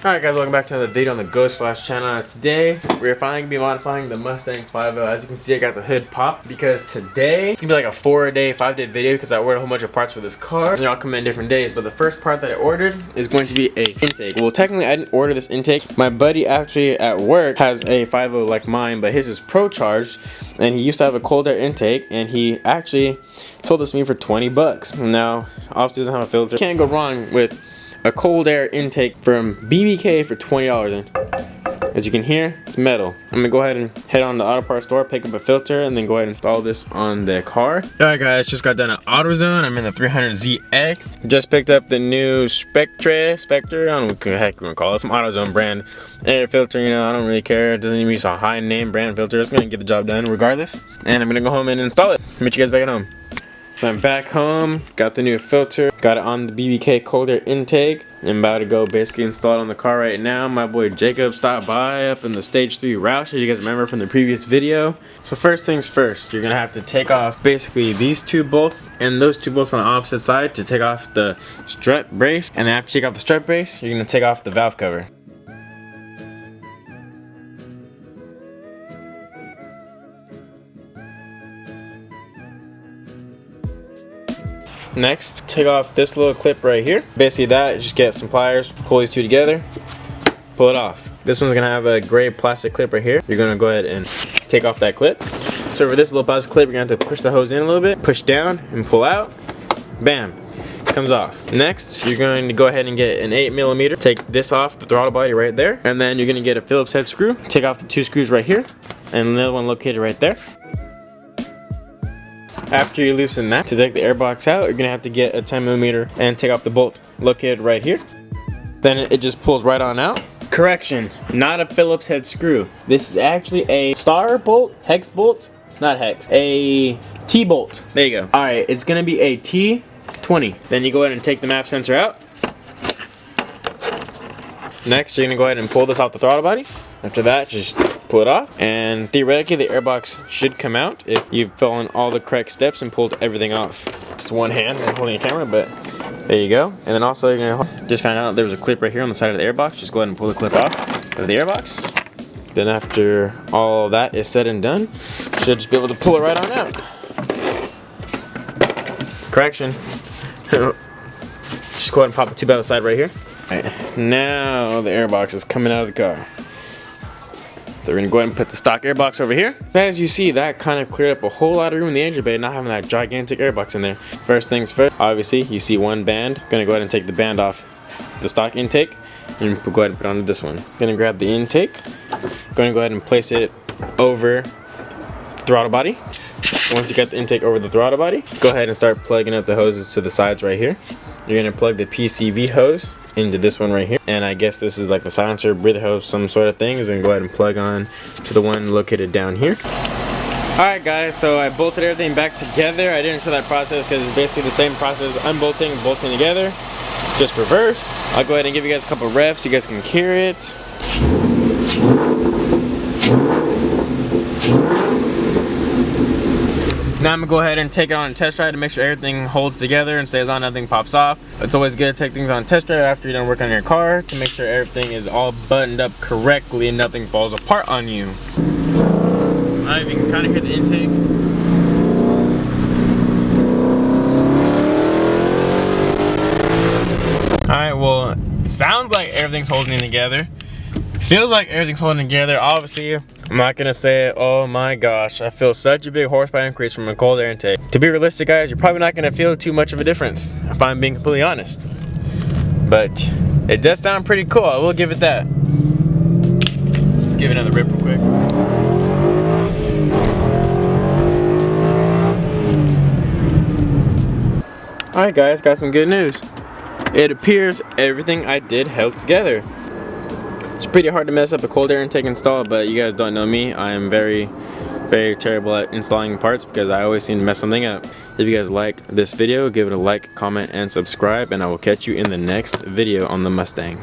Alright guys, welcome back to another video on the Ghost Flash channel. Today, we're finally going to be modifying the Mustang 5.0. As you can see, I got the hood popped because today, it's going to be like a 5-day video because I ordered a whole bunch of parts for this car. And they all come in different days, but the first part that I ordered is going to be a intake. Well, technically, I didn't order this intake. My buddy actually at work has a 5.0 like mine, but his is Pro Charged, and he used to have a cold air intake, and he actually sold this to me for 20 bucks. Now, obviously doesn't have a filter. Can't go wrong with a cold air intake from BBK for $20. And as you can hear, it's metal. I'm gonna go ahead and head on the auto parts store, pick up a filter, and then go ahead and install this on the car. Alright guys, just got done at AutoZone. I'm in the 300ZX. Just picked up the new Spectre, I don't know what the heck you wanna call it. Some AutoZone brand air filter, you know, I don't really care. It doesn't even use a high name brand filter. It's gonna get the job done regardless. And I'm gonna go home and install it. Meet you guys back at home. So I'm back home, got the new filter, got it on the BBK cold air intake. I'm about to go basically install it on the car right now. My boy Jacob stopped by up in the stage 3 Roush, as you guys remember from the previous video. So first things first, you're gonna have to take off basically these two bolts and those two bolts on the opposite side to take off the strut brace. And then after you take off the strut brace, you're gonna take off the valve cover. Next, take off this little clip right here. Basically that, just get some pliers, pull these two together, pull it off. This one's gonna have a gray plastic clip right here. You're gonna go ahead and take off that clip. So for this little plastic clip, you're gonna have to push the hose in a little bit, push down and pull out. Bam, it comes off. Next, you're going to go ahead and get an 8mm. Take this off the throttle body right there. And then you're gonna get a Phillips head screw. Take off the two screws right here and another one located right there. After you loosen that, to take the airbox out, you're gonna have to get a 10mm and take off the bolt located right here. Then it just pulls right on out. Correction, not a Phillips head screw. This is actually a star bolt, hex bolt, not hex, a T-bolt. There you go. All right, it's gonna be a T20. Then you go ahead and take the MAP sensor out. Next, you're gonna go ahead and pull this off the throttle body. After that, just pull it off, and theoretically the airbox should come out if you've followed all the correct steps and pulled everything off. It's one hand I'm holding a camera, but there you go. And then also you're gonna just find out there was a clip right here on the side of the airbox. Just go ahead and pull the clip off of the airbox. Then after all that is said and done, you should just be able to pull it right on out. Correction. Just go ahead and pop the tube out of the side right here. Alright, now the airbox is coming out of the car. So we're gonna go ahead and put the stock airbox over here. As you see, that kind of cleared up a whole lot of room in the engine bay, not having that gigantic airbox in there. First things first, obviously you see one band. Gonna go ahead and take the band off the stock intake and go ahead and put it onto this one. Gonna grab the intake. Gonna go ahead and place it over the throttle body. Once you got the intake over the throttle body, go ahead and start plugging up the hoses to the sides right here. You're gonna plug the PCV hose into this one right here, and I guess this is like the silencer, breather hose, some sort of things, and go ahead and plug on to the one located down here. Alright guys, so I bolted everything back together. I didn't show that process because it's basically the same process, unbolting and bolting together, just reversed. I'll go ahead and give you guys a couple of revs so you guys can hear it. Now I'm gonna go ahead and take it on a test drive to make sure everything holds together and stays on, nothing pops off. It's always good to take things on a test drive after you're done working on your car to make sure everything is all buttoned up correctly and nothing falls apart on you. Alright, you can kind of hear the intake. Alright, well, it sounds like everything's holding together. Feels like everything's holding together. Obviously, I'm not gonna say, oh my gosh, I feel such a big horsepower increase from a cold air intake. To be realistic, guys, you're probably not gonna feel too much of a difference, if I'm being completely honest. But it does sound pretty cool, I will give it that. Let's give it another rip real quick. Alright guys, got some good news. It appears everything I did held together. It's pretty hard to mess up a cold air intake install, but you guys don't know me. I am very terrible at installing parts because I always seem to mess something up. If you guys like this video, give it a like, comment, and subscribe, and I will catch you in the next video on the Mustang.